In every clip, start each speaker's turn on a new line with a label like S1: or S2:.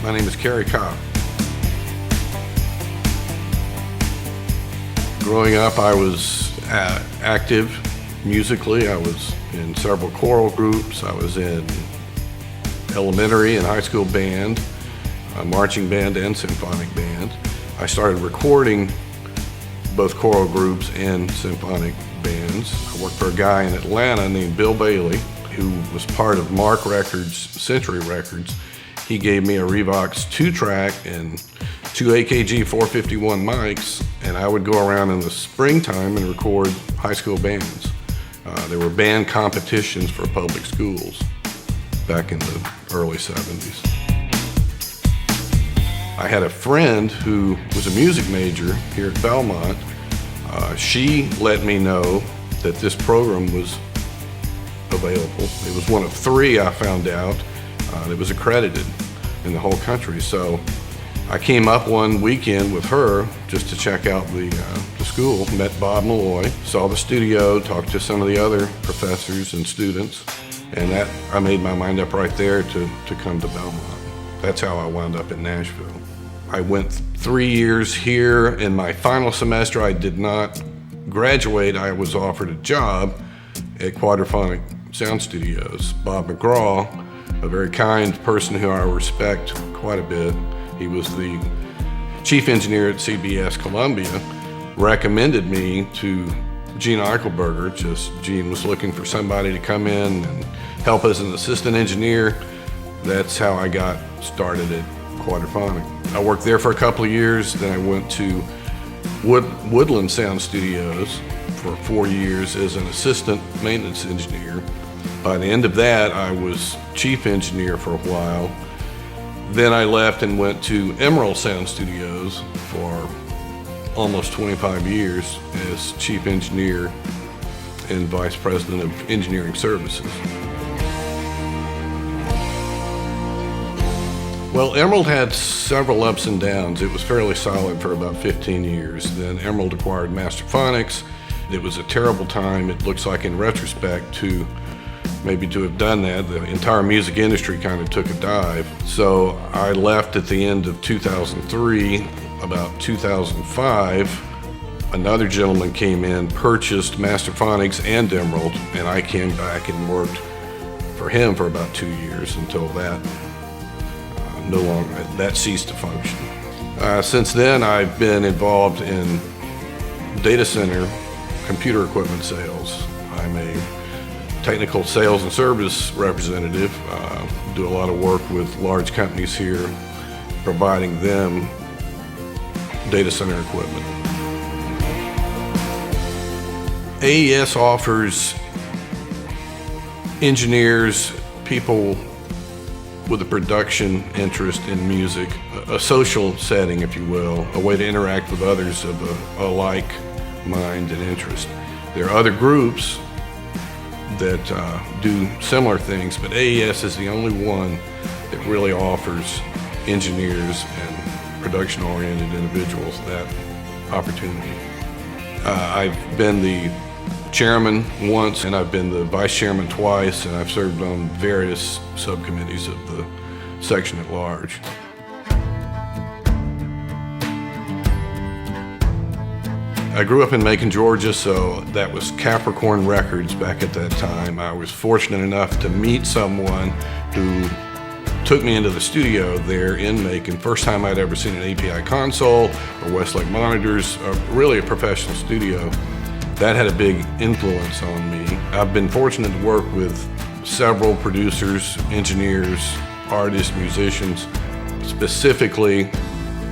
S1: My name is Kerry Kopp. Growing up, I was active musically. I was in several choral groups. I was in elementary and high school band, marching band and symphonic band. I started recording both choral groups and symphonic bands. I worked for a guy in Atlanta named Bill Bailey, who was part of Mark Records, Century Records. He gave me a Revox 2-track and 2 AKG 451 mics, and I would go around in the springtime and record high school bands. There were band competitions for public schools back in the early 70s. I had a friend who was a music major here at Belmont. She let me know that this program was available. It was one of 3 I found out that was accredited in the whole country. So I came up one weekend with her just to check out the school, met Bob Malloy, saw the studio, talked to some of the other professors and students, and that I made my mind up right there to come to Belmont. That's how I wound up in Nashville. I went 3 years here. In my final semester, I did not graduate. I was offered a job at Quadraphonic Sound Studios. Bob McGraw, a very kind person who I respect quite a bit, he was the chief engineer at CBS Columbia, recommended me to Gene Eichelberger. Gene was looking for somebody to come in and help as an assistant engineer. That's how I got started at Quadraphonic. I worked there for a couple of years, then I went to Woodland Sound Studios for 4 years as an assistant maintenance engineer. By the end of that, I was chief engineer for a while. Then I left and went to Emerald Sound Studios for almost 25 years as chief engineer and vice president of engineering services. Well, Emerald had several ups and downs. It was fairly solid for about 15 years. Then Emerald acquired Masterphonics. It was a terrible time, it looks like in retrospect, to have done that. The entire music industry kind of took a dive. So I left at the end of 2003. About 2005, another gentleman came in, purchased Masterphonics and Emerald, and I came back and worked for him for about 2 years until that that ceased to function. Since then, I've been involved in data center computer equipment sales. I'm a technical sales and service representative. Do a lot of work with large companies here, providing them data center equipment. AES offers engineers, people with a production interest in music, a social setting, if you will, a way to interact with others of a like mind and interest. There are other groups that do similar things, but AES is the only one that really offers engineers and production-oriented individuals that opportunity. I've been the chairman once, and I've been the vice chairman twice, and I've served on various subcommittees of the section at large. I grew up in Macon, Georgia, so that was Capricorn Records back at that time. I was fortunate enough to meet someone who took me into the studio there in Macon. First time I'd ever seen an API console or Westlake monitors, really a professional studio. That had a big influence on me. I've been fortunate to work with several producers, engineers, artists, musicians, specifically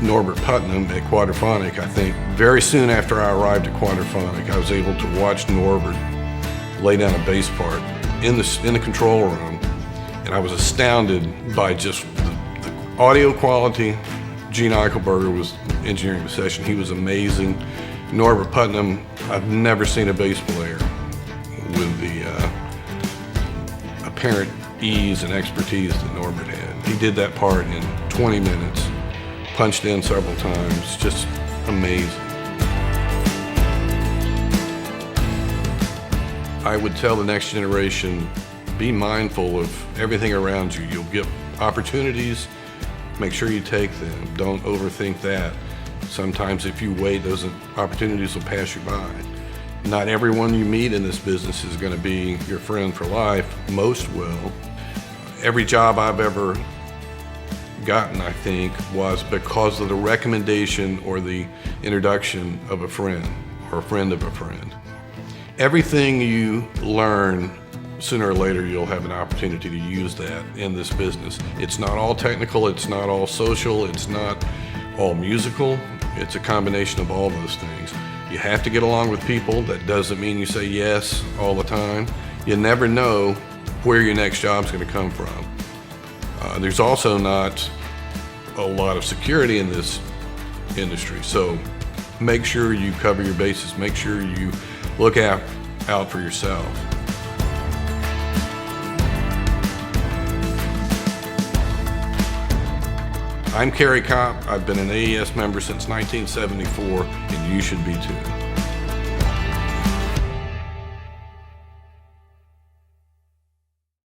S1: Norbert Putnam at Quadraphonic. I think very soon after I arrived at Quadraphonic, I was able to watch Norbert lay down a bass part in the control room, and I was astounded by just the audio quality. Gene Eichelberger was engineering the session. He was amazing. Norbert Putnam, I've never seen a bass player with the apparent ease and expertise that Norbert had. He did that part in 20 minutes, punched in several times, just amazing. I would tell the next generation, be mindful of everything around you. You'll get opportunities, make sure you take them. Don't overthink that. Sometimes if you wait, those opportunities will pass you by. Not everyone you meet in this business is going to be your friend for life. Most will. Every job I've ever gotten, I think, was because of the recommendation or the introduction of a friend or a friend of a friend. Everything you learn, sooner or later you'll have an opportunity to use that in this business. It's not all technical, it's not all social, it's not all musical. It's a combination of all those things. You have to get along with people. That doesn't mean you say yes all the time. You never know where your next job's going to come from. There's also not a lot of security in this industry, so make sure you cover your bases. Make sure you look out for yourself. I'm Kerry Kopp. I've been an AES member since 1974, and you should be too.